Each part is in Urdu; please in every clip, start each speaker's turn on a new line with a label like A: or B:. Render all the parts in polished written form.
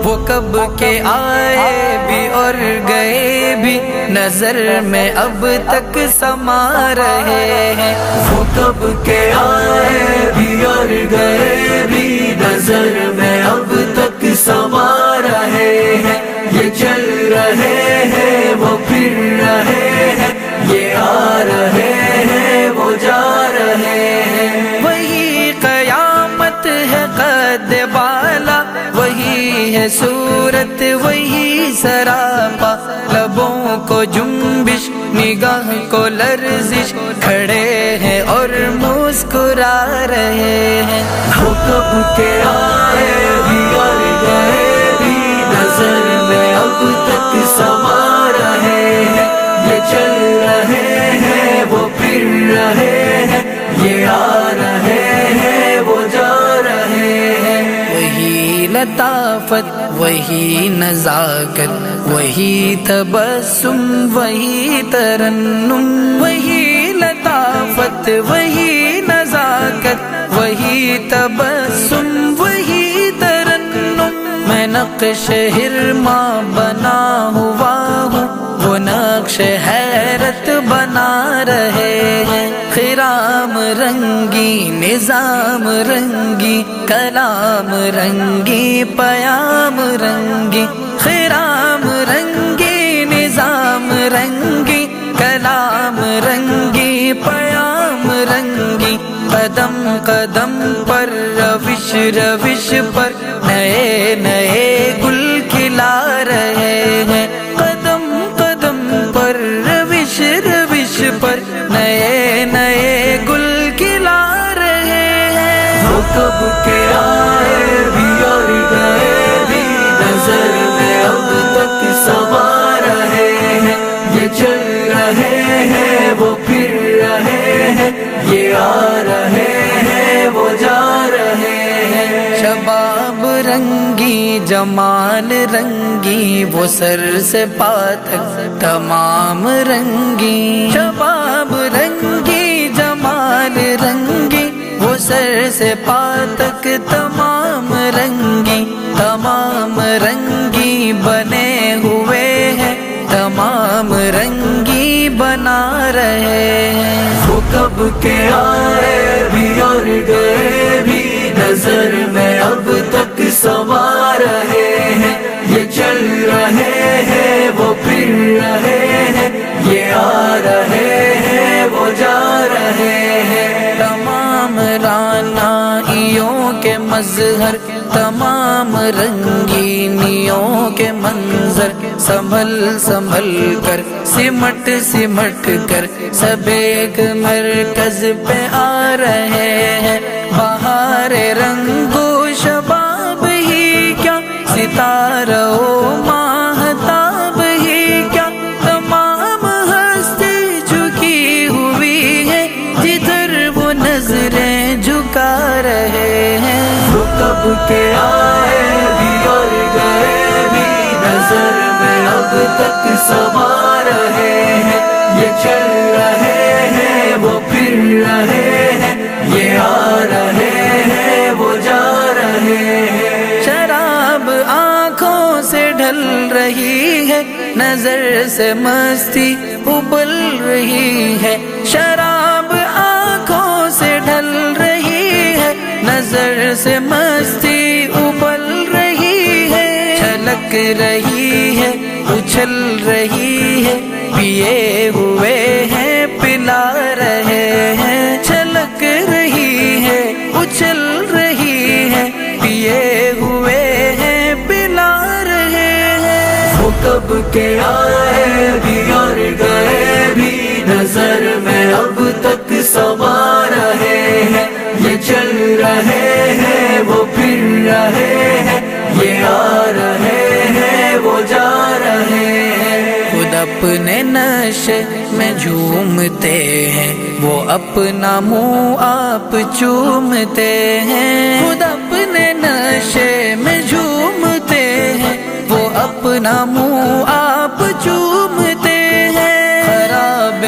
A: وہ کب کے آئے بھی اور گئے بھی نظر میں اب تک سما رہے ہیں.
B: وہ کب کے آئے بھی اور گئے بھی نظر میں اب تک سما رہے ہیں. یہ چل رہے ہیں وہ پھر رہے ہیں، یہ آ رہے ہیں وہ جا رہے ہیں.
A: وہی قیامت ہے قد بالا، وہی ہے صورت وہی سراپا. لبوں کو جنبش نگاہ کو لرزش، کھڑے ہیں اور مسکرا رہے ہیں.
B: وہ کب کے آئے بھی اور گئے بھی نظر میں اب تک سما رہے ہیں. یہ چل رہے ہیں وہ پھر رہے ہیں، یہ آ رہے ہیں وہ جا رہے ہیں.
A: وہی لطافت وہی نزاکت وہی تبسم وہی ترنم. وہی لطافت وہی نزاکت وہی تبسم وہی ترنم. میں نقش حرما بنا ہوا ہوں، وہ نقش حیرت بنا رہے ہیں. خرام رنگی نظام رنگی کلام رنگی پیام رنگی. خرام رنگی نظام رنگی کلام رنگی پیام رنگی. قدم قدم پر روش روش پر نئے نئے گل کھلا رہے ہیں. قدم قدم پر روش روش پر نئے نئے گل کھلا رہے ہیں.
B: وہ کب کے آئے بھی اور گئے بھی نظر میں اب تک سما رہے ہیں. یہ چل رہے ہیں وہ پھر رہے ہیں، یہ آ رہے ہیں وہ جا رہے ہیں.
A: شباب رنگی جمال رنگی وہ سر سے پا تک تمام رنگی. شباب رنگی جمال رنگی وہ سر سے پا تک تمام رنگی. تمام رنگی بنے ہوئے ہیں، تمام رنگی بنا رہے ہیں.
B: وہ کب کے آئے بھی اور گئے بھی نظر میں اب تک سما رہے ہیں. یہ چل رہے ہیں وہ پھر رہے ہیں، یہ آ رہے ہیں وہ جا رہے ہیں.
A: تمام رعنائیوں کے مظہر، تمام رنگینیوں کے منظر، سنبھل سنبھل کر سمٹ سمٹ کر سب ایک مرکز پہ آ رہے ہیں. بہار رنگ و شباب ہی کیا، ستارہ و ماہتاب ہی کیا، تمام ہستی جھکی ہوئی ہے جدھر وہ نظریں جھکا رہے ہیں.
B: وہ کب کے آئے بھی اور گئے بھی نظر میں اب تک سما رہے ہیں. یہ چل رہے ہیں وہ پھر رہے ہیں، یہ آ رہے ہیں وہ جا رہے ہیں.
A: شراب آنکھوں سے ڈھل رہی ہے، نظر سے مستی ابل رہی ہے. شراب آنکھوں سے ڈھل رہی ہے، نظر سے مستی ابل رہی ہے. چھلک رہی ہے اچھل رہی ہے، پیے ہوئے ہیں پلا رہے ہیں. چھلک رہی ہے اچھل رہی ہے، پیے ہوئے ہیں پلا رہے ہیں.
B: وہ کب کے آئے بھی اور گئے بھی نظر میں اب تک سما رہے ہیں. یہ چل رہے ہیں وہ پھر رہے ہیں، یہ آ رہے ہیں وہ جا رہے ہیں.
A: خود اپنے نشے میں جھومتے ہیں، وہ اپنا منہ آپ چومتے ہیں. خود اپنے نشے میں جھومتے ہیں، وہ اپنا منہ آپ چومتے ہیں. خراب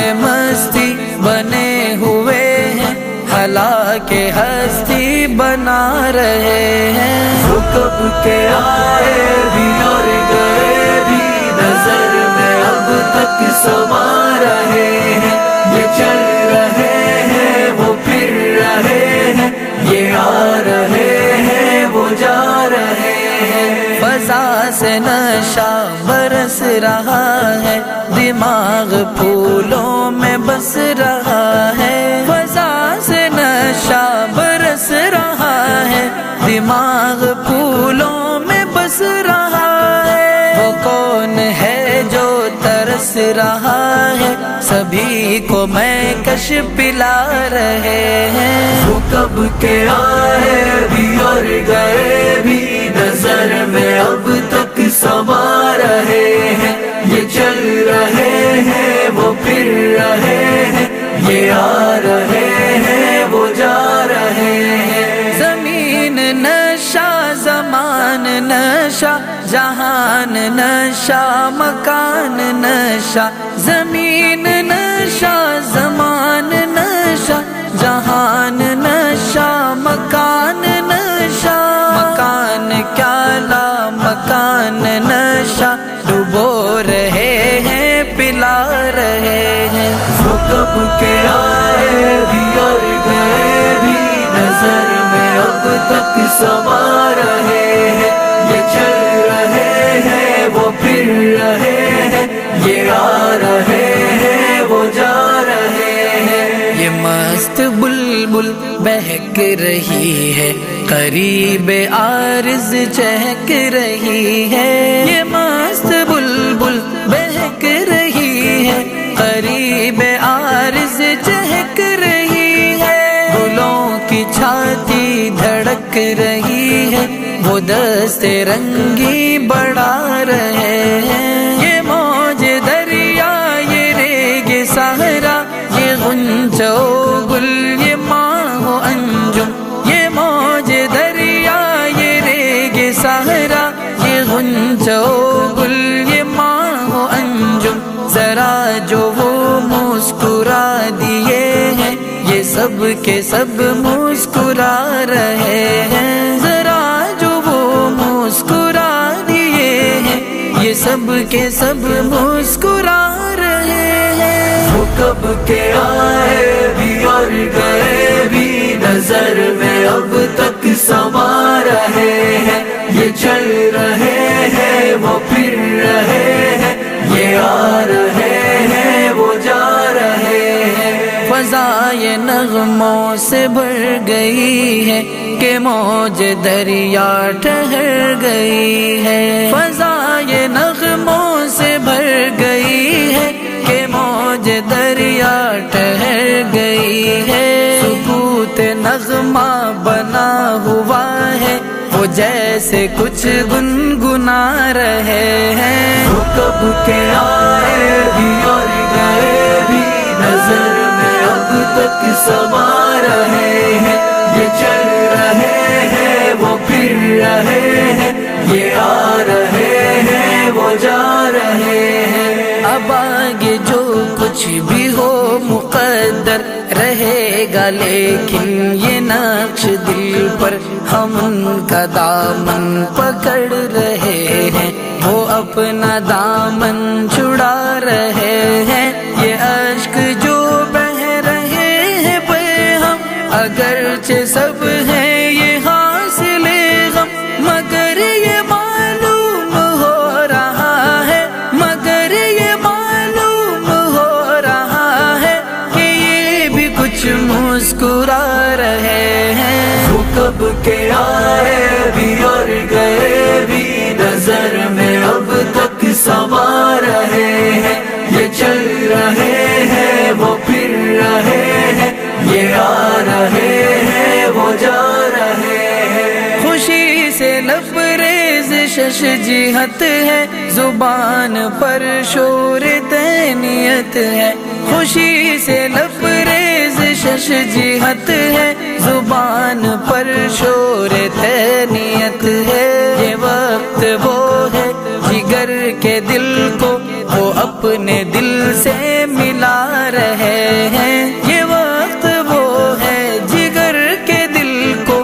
A: بنا رہے ہیں۔
B: وہ کب کے آئے بھی اور گئے بھی نظر میں اب تک سما رہے ہیں، یہ چل رہے ہیں وہ پھر رہے ہیں، یہ آ رہے ہیں وہ جا رہے ہیں۔
A: فضا سے نشہ برس رہا ہے، دماغ پھولوں میں بس رہا ہے۔ فضا سے نشہ برس رہا ہے، دماغ پھولوں میں بس رہا ہے۔ وہ کون ہے جو ترس رہا ہے، سبھی کو میں کش پلا رہے ہیں۔
B: وہ کب کے آئے بھی اور گئے بھی نظر میں اب تک سما رہے ہیں، یہ چل رہے ہیں وہ پھر رہے ہیں، یہ آ رہے ہیں وہ جا رہے ہیں۔
A: زمین نشہ زمان نشہ جہان نشہ مکان نشہ، زمین نشہ زمان نشہ جہان نشہ مکان نشہ، مکان کیا لا مکان نشہ، ڈبو رہے ہیں پلا رہے ہیں۔
B: وہ کب کے آئے بھی اور گئے بھی نظر میں اب تک سما رہے ہیں، یہ چل رہے ہیں وہ پھر رہے ہیں، یہ آ رہے ہیں وہ جا رہے ہیں۔
A: یہ مست بلبل بہک رہی ہے، قریب عارض چہک رہی ہے۔ یہ مست بلبل بہک رہی ہے، قریب عارض چہک رہی ہے۔ گلوں کی چھاتی دھڑک رہی ہے، وہ دست رنگی بڑھا رہے ہیں۔ یہ موج دریا یہ ریگ صحرا، یہ غنچہ و گل یہ ماہ و انجم، یہ موج دریا یہ ریگ صحرا، یہ غنچہ و گل یہ ماہ و انجم، ذرا جو وہ مسکرا دیے ہیں، یہ سب کے سب مسکرا رہے ہیں۔ ذرا جو وہ مسکرا دیے ہیں، یہ سب کے سب مسکرا رہے ہیں۔
B: وہ کب کے آئے بھی اور گئے بھی نظر میں اب تک سما رہے ہیں، یہ چل رہے ہیں وہ پھر رہے ہیں، یہ آ رہے ہیں وہ جا رہے ہیں۔
A: فضائے نغموں سے بھر گئی ہے کہ موج دریا ٹھہر گئی ہے۔ فضائے نغموں سے بھر گئی ہے کہ موج دریا ٹھہر گئی ہے۔ سکوت نغمہ بنا ہوا ہے، وہ جیسے کچھ گنگنا رہے ہیں۔
B: وہ کب کے آئے بھی اور گئے بھی نظر میں اب تک سما رہے ہیں، یہ چل رہے ہیں وہ پھر رہے ہیں، یہ آ رہے ہیں وہ جا رہے ہیں۔
A: اب آگے جو کچھ بھی ہو مقدر رہے گا، لیکن یہ نقش دل پر ہم ان کا دامن پکڑ رہے ہیں، وہ اپنا دامن چھڑا رہے ہیں۔ یہ اشک جو بہ رہے ہیں پہ ہم، اگرچہ سب ہیں یہ حاصل غم، مگر یہ معلوم ہو رہا ہے، مگر یہ معلوم ہو رہا ہے کہ یہ بھی کچھ مسکرا رہے ہیں۔
B: وہ کب کے آئے بھی اور گئے بھی نظر میں اب تک سما رہے ہیں، یہ چل رہے ہیں وہ پھر رہے ہیں، یہ آ رہے ہیں وہ جا رہے ہیں۔
A: خوشی سے لبریز شش جہت ہے، زبان پر شور تہنیت ہے۔ خوشی سے لبریز شش جہت ہے، زبان پر شور تہنیت ہے۔ یہ وقت وہ ہے جگر کے دل کو وہ اپنے دل سے ملا رہے ہیں۔ یہ وقت وہ ہے جگر کے دل کو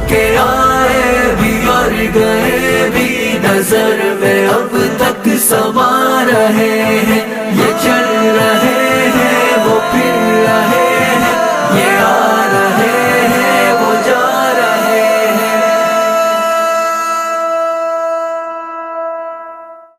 B: کے آئے بھی اور گئے بھی نظر میں اب تک سما رہے ہیں.